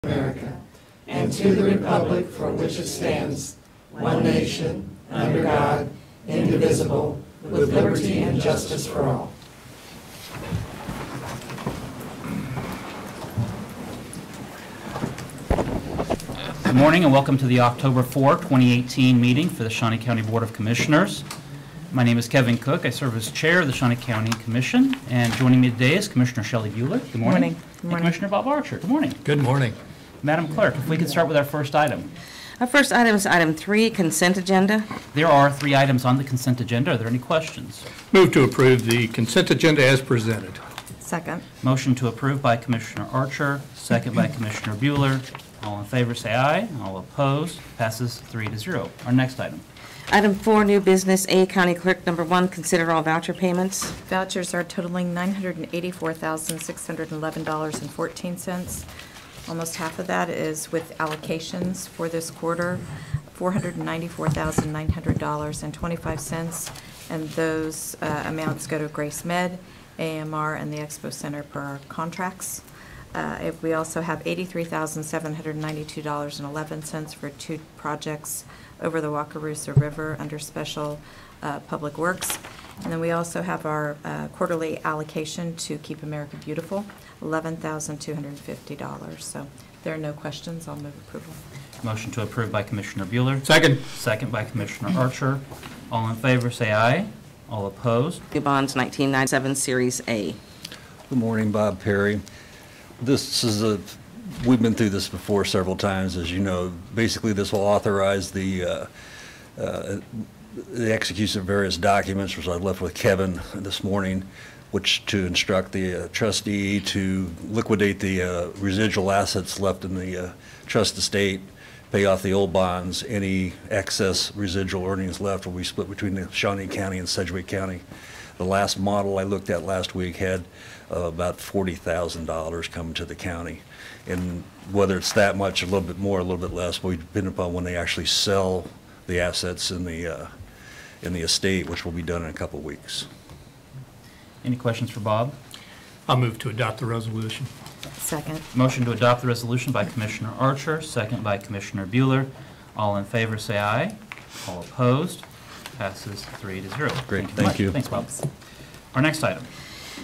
America, and to the republic for which it stands, one nation, under God, indivisible, with liberty and justice for all. Good morning and welcome to the October 4, 2018 meeting for the Shawnee County Board of Commissioners. My name is Kevin Cook. I serve as chair of the Shawnee County Commission, and joining me today is Commissioner Shelley Bueller. Good morning. Good morning. And Commissioner Bob Archer. Good morning. Good morning. Madam Clerk, if we could start with our first item. Our first item is item 3, consent agenda. There are 3 items on the consent agenda. Are there any questions? Move to approve the consent agenda as presented. Second. Motion to approve by Commissioner Archer, second by Commissioner Bueller. All in favor say aye. All opposed. Passes 3-0. Our next item. Item 4, new business. A, County Clerk, number 1, consider all voucher payments. Vouchers are totaling $984,611.14. Almost half of that is with allocations for this quarter, $494,900.25, and those amounts go to Grace Med, AMR, and the Expo Center per our contracts. If we also have $83,792.11 for 2 projects over the Wakarusa River under Special Public Works. And then we also have our quarterly allocation to Keep America Beautiful, $11,250. So if there are no questions, I'll move approval. Motion to approve by Commissioner Bueller. Second. Second by Commissioner Archer. All in favor say aye. All opposed. New bonds 1997 Series A. Good morning, Bob Perry. This is we've been through this before several times, as you know. Basically, this will authorize the execution of various documents, which I left with Kevin this morning, which to instruct the trustee to liquidate the residual assets left in the trust estate, pay off the old bonds. Any excess residual earnings left will be split between the Shawnee County and Sedgwick County. The last model I looked at last week had about $40,000 coming to the county. And whether it's that much, a little bit more, a little bit less, will depend upon when they actually sell the assets in the estate, which will be done in a couple of weeks. Any questions for Bob? I'll move to adopt the resolution. Second. Motion to adopt the resolution by Commissioner Archer, second by Commissioner Bueller. All in favor say aye. All opposed. Passes 3-0. Great, Thank you. Thanks, Bob. Our next item.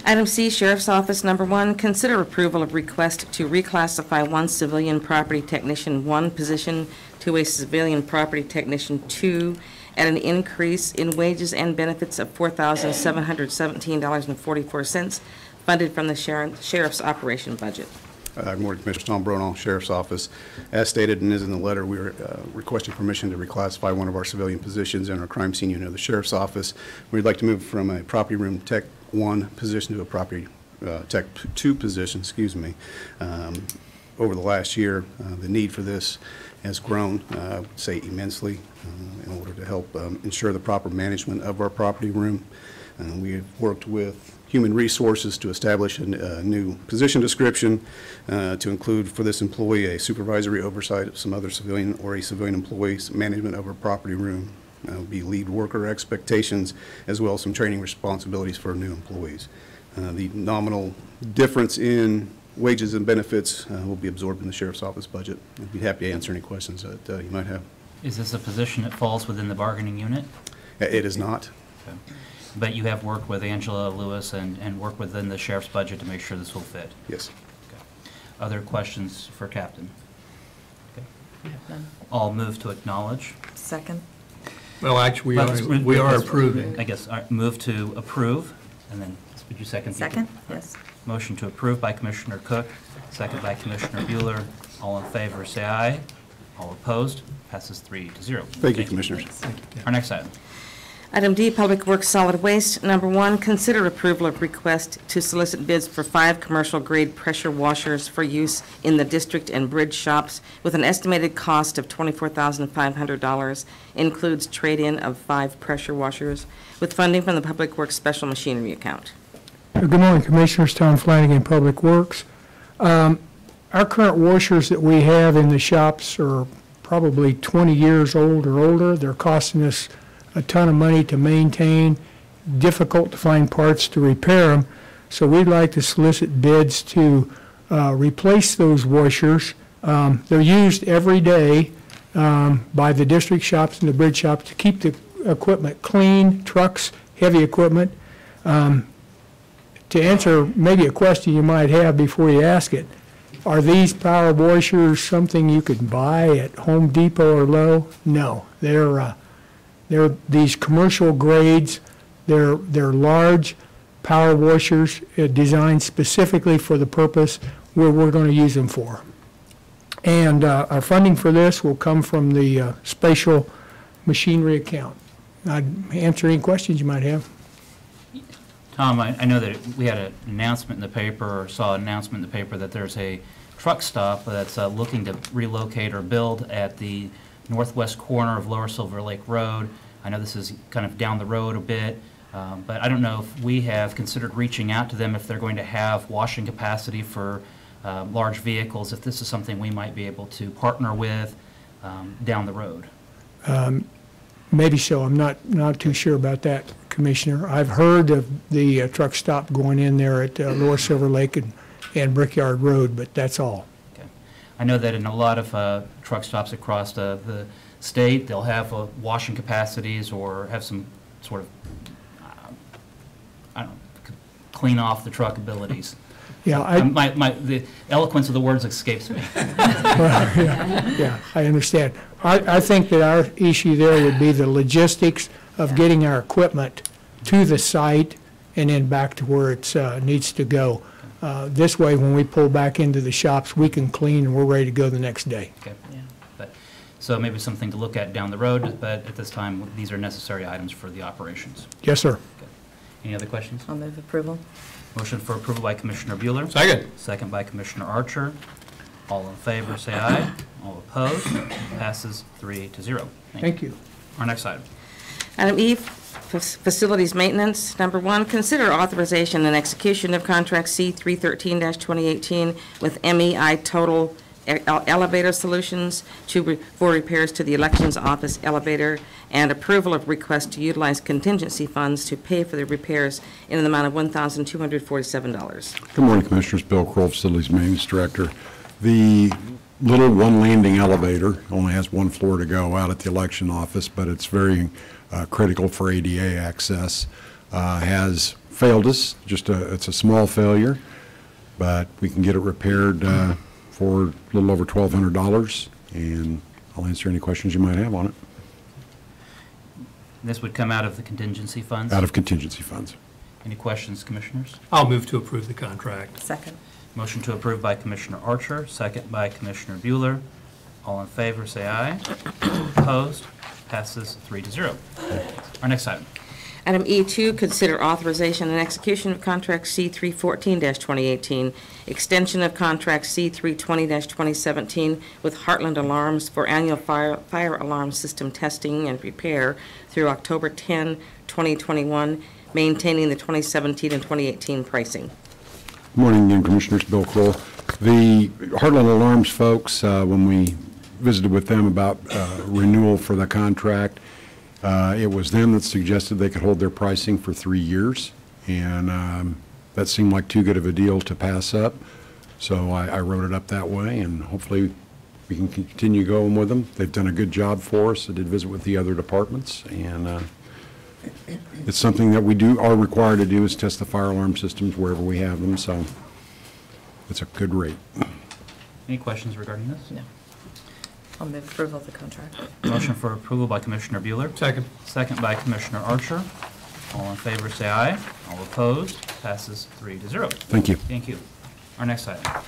Item C, Sheriff's Office, number 1, consider approval of request to reclassify 1 civilian property technician 1 position to a civilian property technician 2 at an increase in wages and benefits of $4,717.44 funded from the Sheriff's operation budget. Good morning, Commissioner Tom Bronaugh, Sheriff's Office. As stated and is in the letter, we are requesting permission to reclassify 1 of our civilian positions in our crime scene unit of the Sheriff's Office. We'd like to move from a property room tech 1 position to a property tech 2 position, over the last year, the need for this has grown, I would say immensely, in order to help ensure the proper management of our property room. We have worked with Human Resources to establish a new position description to include for this employee a supervisory oversight of some other civilian or a civilian employee's management of our property room. Would be lead worker expectations, as well as some training responsibilities for new employees. The nominal difference in wages and benefits will be absorbed in the Sheriff's Office budget. I'd be happy to answer any questions that you might have. Is this a position that falls within the bargaining unit? It is not. Okay. But you have worked with Angela Lewis and worked within the Sheriff's budget to make sure this will fit? Yes. Okay. Other questions for Captain? Okay. I have none. I'll move to acknowledge. Second. Well, actually, we are approving. I guess move to approve, and then would you second? Second, yes. Motion to approve by Commissioner Cook, second by Commissioner Bueller. All in favor say aye. All opposed. Passes 3-0. Thank you, Commissioners. Thank you. Our next item. Item D, Public Works Solid Waste. Number 1, consider approval of request to solicit bids for 5 commercial-grade pressure washers for use in the district and bridge shops with an estimated cost of $24,500. Includes trade-in of 5 pressure washers with funding from the Public Works Special Machinery account. Good morning, Commissioners. Tom Flanagan, Public Works. Our current washers that we have in the shops are probably 20 years old or older. They're costing us a ton of money to maintain, difficult to find parts to repair them. So we'd like to solicit bids to replace those washers They're used every day by the district shops and the bridge shops to keep the equipment clean, trucks, heavy equipment. To answer maybe a question you might have before you ask it, are these power washers something you could buy at Home Depot or Lowe's? No, they're these commercial grades. They're large power washers designed specifically for the purpose where we're going to use them for. And our funding for this will come from the spatial machinery account. I'd answer any questions you might have. Tom, I know that we had an announcement in the paper, or saw an announcement in the paper, that there's a truck stop that's looking to relocate or build at the northwest corner of Lower Silver Lake Road. I know this is kind of down the road a bit, but I don't know if we have considered reaching out to them if they're going to have washing capacity for large vehicles, if this is something we might be able to partner with down the road. Maybe so. I'm not too sure about that, Commissioner. I've heard of the truck stop going in there at Lower Silver Lake and Brickyard Road, but that's all. Okay. I know that in a lot of truck stops across the state, they'll have washing capacities or have some sort of, I don't know, clean off the truck abilities. Yeah, the eloquence of the words escapes me. yeah, I understand. I think that our issue there would be the logistics of getting our equipment to the site and then back to where it needs to go. This way, when we pull back into the shops, we can clean and we're ready to go the next day. Okay. Yeah. So maybe something to look at down the road, but at this time, these are necessary items for the operations. Yes, sir. Okay. Any other questions? I'll move approval. Motion for approval by Commissioner Bueller. Second. Second by Commissioner Archer. All in favor, say aye. All opposed, passes 3-0. Thank you. Our next item. Item E, Facilities Maintenance. Number 1, consider authorization and execution of contract C-313-2018 with MEI Total Elevator Solutions for repairs to the Elections Office elevator, and approval of request to utilize contingency funds to pay for the repairs in an amount of $1,247. Good morning, Commissioners. Bill Kroll, Facilities Maintenance Director. The little one-landing elevator only has one floor to go out at the election office, but it's very critical for ADA access. Has failed us. It's a small failure, but we can get it repaired for a little over $1,200, and I'll answer any questions you might have on it. This would come out of the contingency funds? Out of contingency funds. Any questions, Commissioners? I'll move to approve the contract. Second. Motion to approve by Commissioner Archer, second by Commissioner Bueller. All in favor, say aye. Opposed? Passes 3-0. Our next item. Item E2, consider authorization and execution of contract C-314-2018, extension of contract C-320-2017 with Heartland Alarms for annual fire alarm system testing and repair through October 10, 2021, maintaining the 2017 and 2018 pricing. Good morning again, Commissioners. Bill Kroll. The Heartland Alarms folks, when we visited with them about renewal for the contract, it was them that suggested they could hold their pricing for 3 years, and that seemed like too good of a deal to pass up. So I wrote it up that way, and hopefully we can continue going with them. They've done a good job for us. I did visit with the other departments, and it's something that we are required to do, is test the fire alarm systems wherever we have them, so it's a good rate. Any questions regarding this? No. I'll move approval of the contract. Motion for approval by Commissioner Bueller. Second. Second by Commissioner Archer. All in favor, say aye. All opposed, passes 3-0. Thank you. Thank you. Our next item.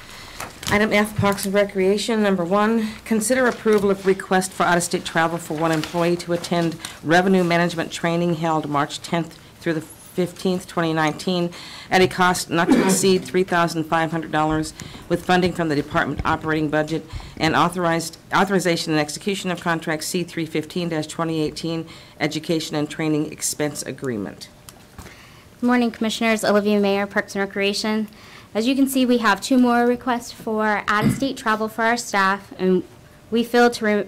Item F, Parks and Recreation. Number 1, consider approval of request for out-of-state travel for one employee to attend revenue management training held March 10th through the 15th, 2019, at a cost not to exceed $3,500, with funding from the department operating budget, and authorization and execution of contract C-315-2018 education and training expense agreement. Good morning, Commissioners. Olivia Mayer, Parks and Recreation. As you can see, we have 2 more requests for out-of-state travel for our staff, and we feel to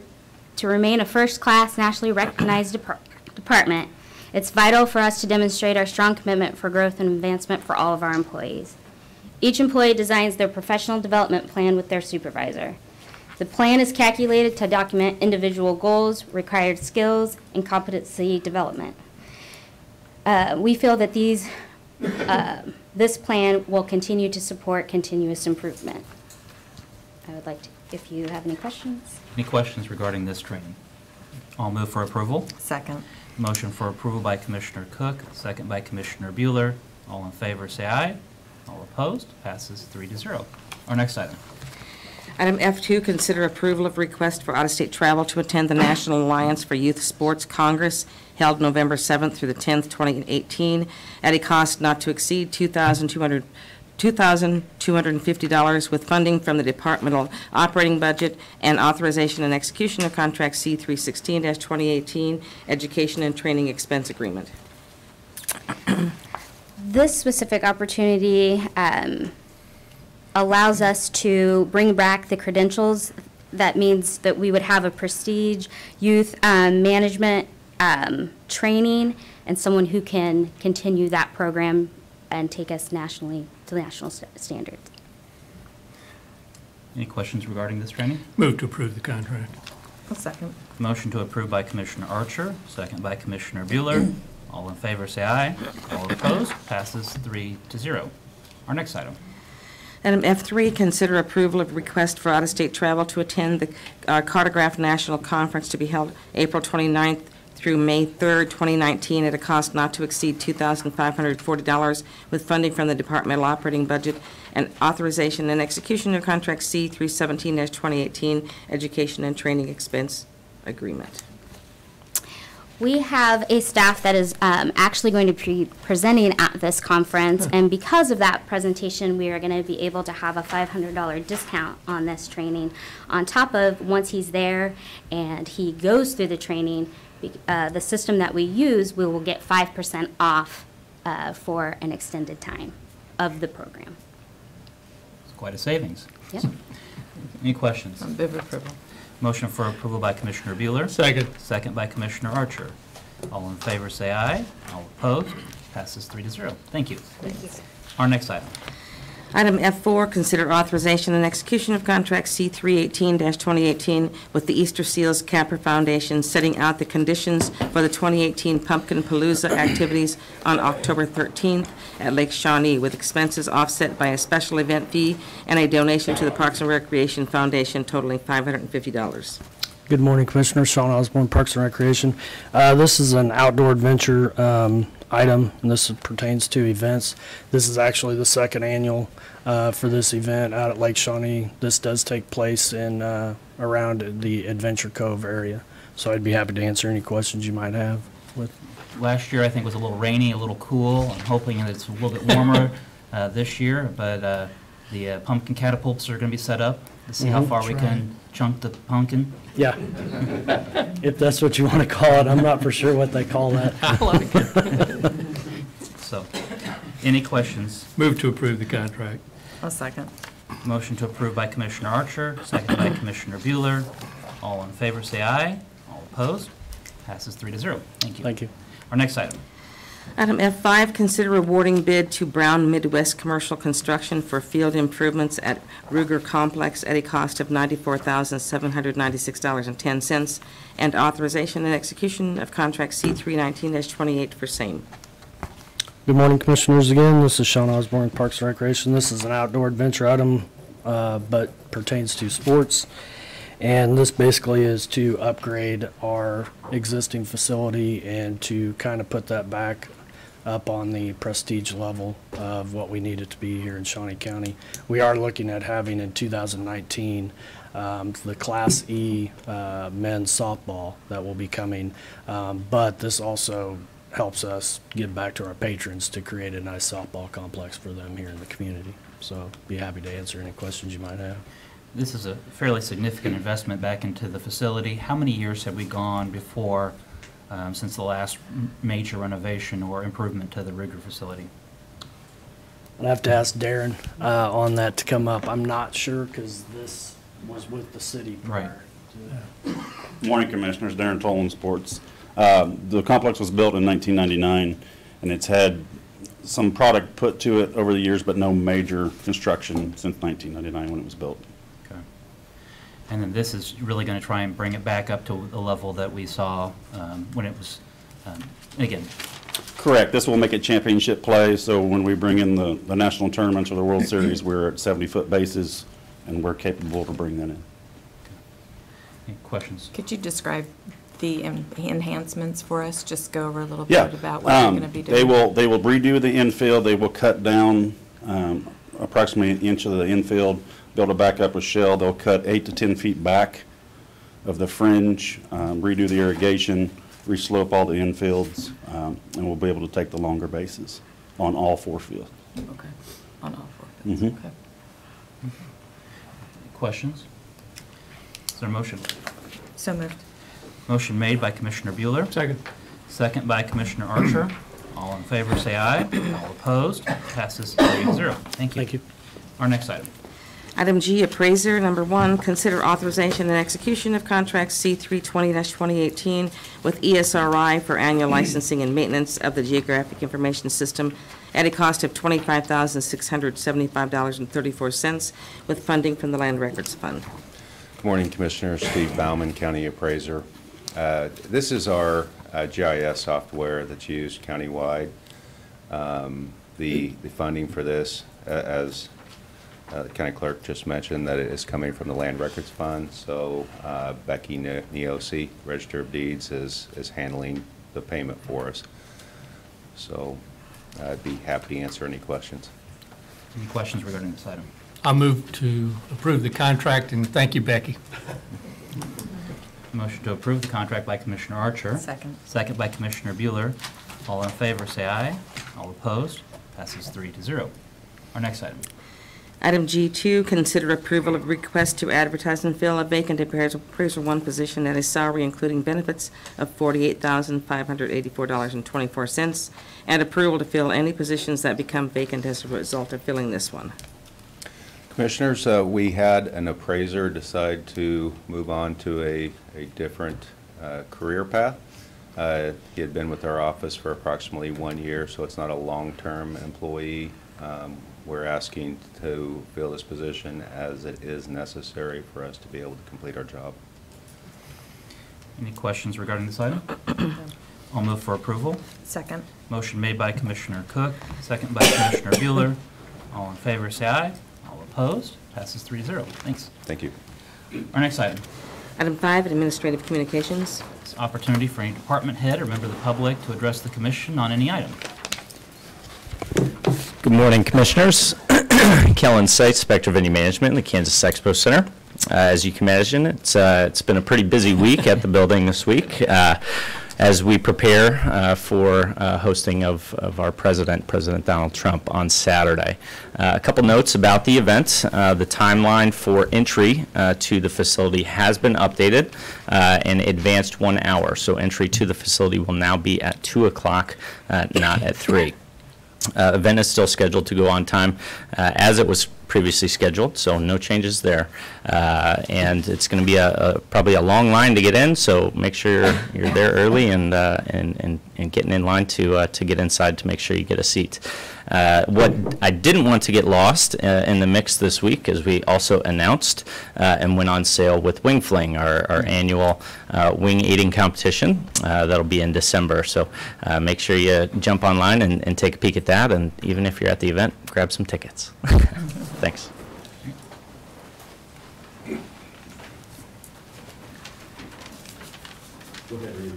remain a first-class, nationally recognized department, it's vital for us to demonstrate our strong commitment for growth and advancement for all of our employees. Each employee designs their professional development plan with their supervisor. The plan is calculated to document individual goals, required skills, and competency development. We feel that this plan will continue to support continuous improvement. I would like to, if you have any questions. Any questions regarding this training? I'll move for approval. Second. Motion for approval by Commissioner Cook, second by Commissioner Bueller. All in favor, say aye. All opposed, passes 3-0. Our next item. Item F2, consider approval of request for out-of-state travel to attend the National Alliance for Youth Sports Congress held November 7th through the 10th, 2018, at a cost not to exceed $2,250 with funding from the departmental operating budget and authorization and execution of contract C316-2018 Education and Training Expense Agreement. This specific opportunity allows us to bring back the credentials. That means that we would have a prestige youth management training and someone who can continue that program and take us nationally to the national standards. Any questions regarding this training? Move to approve the contract. I'll second. Motion to approve by Commissioner Archer, second by Commissioner Bueller. All in favor, say aye. All opposed, passes 3-0. Our next item. Item F3, consider approval of request for out-of-state travel to attend the Cartograph National Conference to be held April 29th through May 3rd, 2019, at a cost not to exceed $2,540 with funding from the departmental operating budget and authorization and execution of contract C317-2018 Education and Training Expense Agreement. We have a staff that is actually going to be presenting at this conference, and because of that presentation, we are going to be able to have a $500 discount on this training. On top of, once he's there and he goes through the training, the system that we use, we will get 5% off for an extended time of the program. It's quite a savings. Yep. Any questions? Move approval. Motion for approval by Commissioner Bueller. Second. Second by Commissioner Archer. All in favor, say aye. All opposed, passes 3-0. Thank you. Thank you. Our next item. Item F4, consider authorization and execution of contract C318-2018 with the Easter Seals Capper Foundation, setting out the conditions for the 2018 Pumpkin Palooza activities on October 13th at Lake Shawnee, with expenses offset by a special event fee and a donation to the Parks and Recreation Foundation totaling $550. Good morning, Commissioner. Shawn Osborne, Parks and Recreation. This is an outdoor adventure item, and this pertains to events. This is actually the second annual for this event out at Lake Shawnee. This does take place in around the Adventure Cove area, so I'd be happy to answer any questions you might have. Last year, I think, was a little rainy, a little cool. I'm hoping that it's a little bit warmer this year, but the pumpkin catapults are going to be set up to see how far we can chunk the pumpkin. Yeah, if that's what you want to call it. I'm not for sure what they call that. I like it. So, any questions? Move to approve the contract. I'll second. Motion to approve by Commissioner Archer, second by Commissioner Bueller. All in favor, say aye. All opposed, passes 3-0. Thank you. Thank you. Our next item. Item F5, consider awarding bid to Brown Midwest Commercial Construction for field improvements at Ruger Complex at a cost of $94,796.10 and authorization and execution of contract C319-28 for same. Good morning, Commissioners. Again, this is Shawn Osborne, Parks and Recreation. This is an outdoor adventure item, but pertains to sports. And this basically is to upgrade our existing facility and to kind of put that back up on the prestige level of what we need it to be here in Shawnee County. We are looking at having in 2019 the Class E men's softball that will be coming, but this also helps us give back to our patrons to create a nice softball complex for them here in the community. So be happy to answer any questions you might have. This is a fairly significant investment back into the facility. How many years have we gone before, since the last major renovation or improvement to the Ruger facility? I'd have to ask Darren on that to come up. I'm not sure because this was with the city prior. Right. Morning, Commissioners. Darren Tolan, Sports. The complex was built in 1999, and it's had some product put to it over the years, but no major construction since 1999 when it was built. And then this is really going to try and bring it back up to the level that we saw when it was, again. Correct. This will make it championship play, so when we bring in the national tournaments or the World Series, we're at 70-foot bases, and we're capable to bring that in. Any questions? Could you describe the enhancements for us? Just go over a little Yeah. bit about what you're going to be doing. They will redo the infield. They will cut down approximately an inch of the infield, build it back up with shell. They'll cut 8 to 10 feet back of the fringe, redo the irrigation, reslope all the infields, and we'll be able to take the longer bases on all 4 fields. Okay, on all 4 fields, Mhm. okay. Questions? Is there a motion? So moved. Motion made by Commissioner Bueller. Second. Second by Commissioner Archer. All in favor, say aye. All opposed, passes 3-0. Thank you. Thank you. Our next item. Item G, appraiser, number 1, consider authorization and execution of contract C320-2018 with ESRI for annual licensing and maintenance of the Geographic Information System at a cost of $25,675.34 with funding from the Land Records Fund. Good morning, Commissioners. Steve Bauman, County Appraiser. This is our GIS software that's used countywide. The funding for this, as the county clerk just mentioned, that it is coming from the Land Records Fund. So Becky Neosi, Register of Deeds, is handling the payment for us. So I'd be happy to answer any questions. Any questions regarding this item? I move to approve the contract, and thank you, Becky. Motion to approve the contract by Commissioner Archer. Second. Second by Commissioner Bueller. All in favor, say aye. All opposed, passes 3-0. Our next item. Item G2, consider approval of request to advertise and fill a vacant appraiser 1 position at a salary including benefits of $48,584.24, and approval to fill any positions that become vacant as a result of filling this one. Commissioners, we had an appraiser decide to move on to a different career path. He had been with our office for approximately 1 year, so it's not a long-term employee. We're asking to fill this position as it is necessary for us to be able to complete our job. Any questions regarding this item? I'll move for approval. Second. Motion made by Commissioner Cook, second by Commissioner Bueller. All in favor, say aye. All opposed, passes 3-0. Thanks. Thank you. Our next item. Item 5, administrative communications. It's an opportunity for any department head or member of the public to address the commission on any item. Good morning, Commissioners. Kellen Seitz, Spectre Venue Management in the Kansas Expo Center. As you can imagine, it's been a pretty busy week at the building this week as we prepare for hosting of our President Donald Trump, on Saturday. A couple notes about the event. The timeline for entry to the facility has been updated and advanced 1 hour. So entry to the facility will now be at 2 o'clock, not at 3. Event is still scheduled to go on time as it was previously scheduled, so no changes there. And it's going to be probably a long line to get in, so make sure you're there early and getting in line to get inside to make sure you get a seat. What I didn't want to get lost in the mix this week is we also announced and went on sale with Wing Fling, our annual wing eating competition. That'll be in December, so make sure you jump online and take a peek at that, and even if you're at the event, grab some tickets. Thanks. Go ahead, Reed.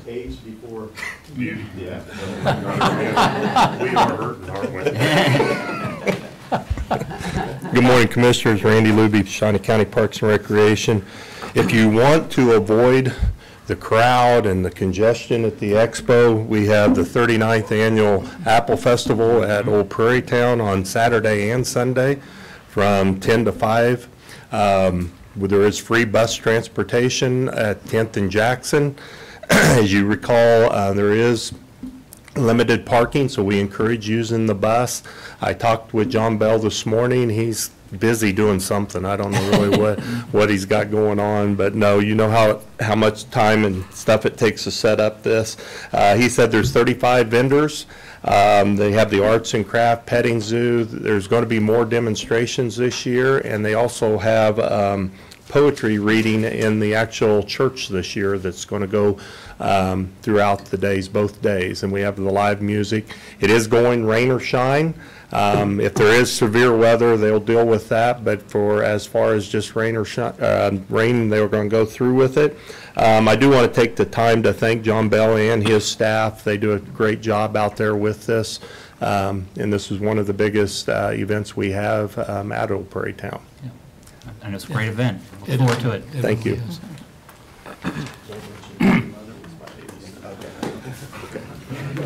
Age before beauty. Yeah. We are hurting, aren't we? Good morning, Commissioners. Randy Luby, Shawnee County Parks and Recreation. If you want to avoid the crowd and the congestion at the expo, we have the 39th annual Apple Festival at Old Prairie Town on Saturday and Sunday from 10 to 5. There is free bus transportation at 10th and Jackson. As you recall, there is limited parking, so we encourage using the bus. I talked with John Bell this morning. He's busy doing something. I don't know really what he's got going on, but no, you know how much time and stuff it takes to set up this. He said there's 35 vendors. They have the arts and craft petting zoo. There's going to be more demonstrations this year, and they also have poetry reading in the actual church this year that's going to go throughout the days, both days. And we have the live music. It is going rain or shine. If there is severe weather, they'll deal with that. But for as far as just rain or rain, they were going to go through with it. I do want to take the time to thank John Bell and his staff. They do a great job out there with this. And this is one of the biggest events we have at Old Prairie Town. Yeah. And it's a great event. Look forward to it. Thank you.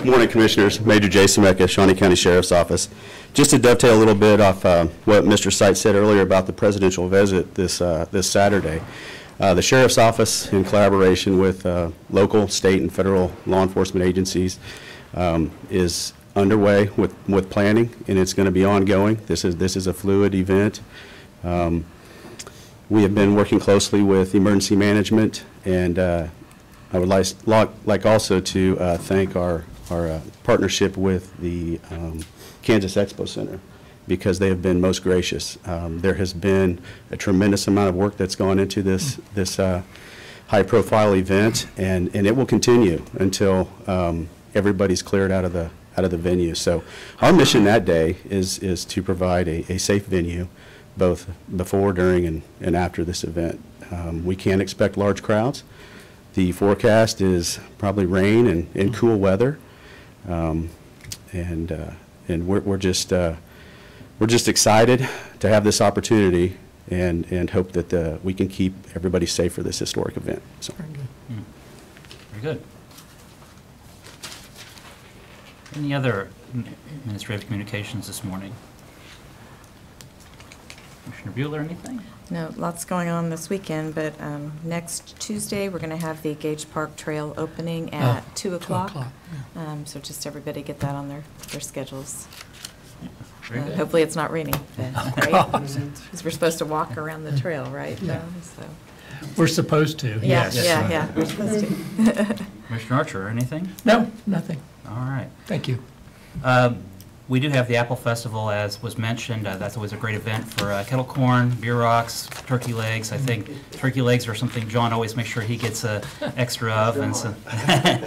Morning, Commissioners. Major Jason Mecca, Shawnee County Sheriff's Office. Just to dovetail a little bit off what Mr. Seitz said earlier about the presidential visit this Saturday, the Sheriff's Office, in collaboration with local, state, and federal law enforcement agencies, is underway with planning, and it's going to be ongoing. This is a fluid event. We have been working closely with emergency management, and I would like also to thank our partnership with the Kansas Expo Center, because they have been most gracious. There has been a tremendous amount of work that's gone into this high-profile event, and it will continue until everybody's cleared out of the venue. So our mission that day is to provide a safe venue, both before, during, and after this event. We can't expect large crowds. The forecast is probably rain and cool weather, and we're just excited to have this opportunity, and hope that we can keep everybody safe for this historic event. So. Very good. Very good. Any other administrative communications this morning? Commissioner Bueller, anything? No, lots going on this weekend, but next Tuesday, we're going to have the Gage Park Trail opening at 2 o'clock. So just everybody get that on their schedules. Hopefully it's not raining then, right? Because we're supposed to walk around the trail, right? Yeah. So. We're supposed to, Yeah, yes. yeah, we're supposed to. Commissioner Archer, anything? No, nothing. All right. Thank you. We do have the Apple Festival, as was mentioned. That's always a great event for kettle corn, beer rocks, turkey legs. I think turkey legs are something John always makes sure he gets extra of. And, and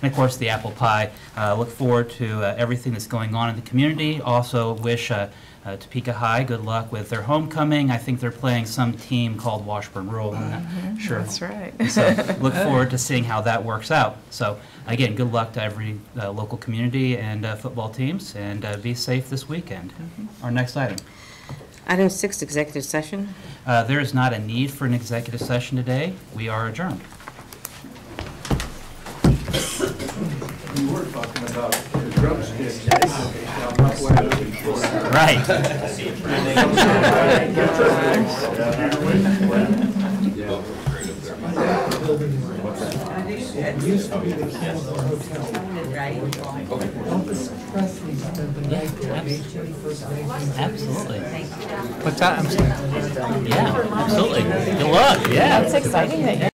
of course, the apple pie. Look forward to everything that's going on in the community. Also wish Topeka High good luck with their homecoming. I think they're playing some team called Washburn Rural. I'm not sure. That's right. So look forward to seeing how that works out. So again, good luck to every local community and football teams, and be safe this weekend. Our next item. Item 6, executive session. There is not a need for an executive session today. We are adjourned. We were talking about the drumsticks. Right. It used to be the Kansas Hotel. Right. Elvis Presley spent the night there, 18th. Absolutely. What's that? I'm sorry. Yeah, absolutely. Good luck. Yeah. That's exciting that you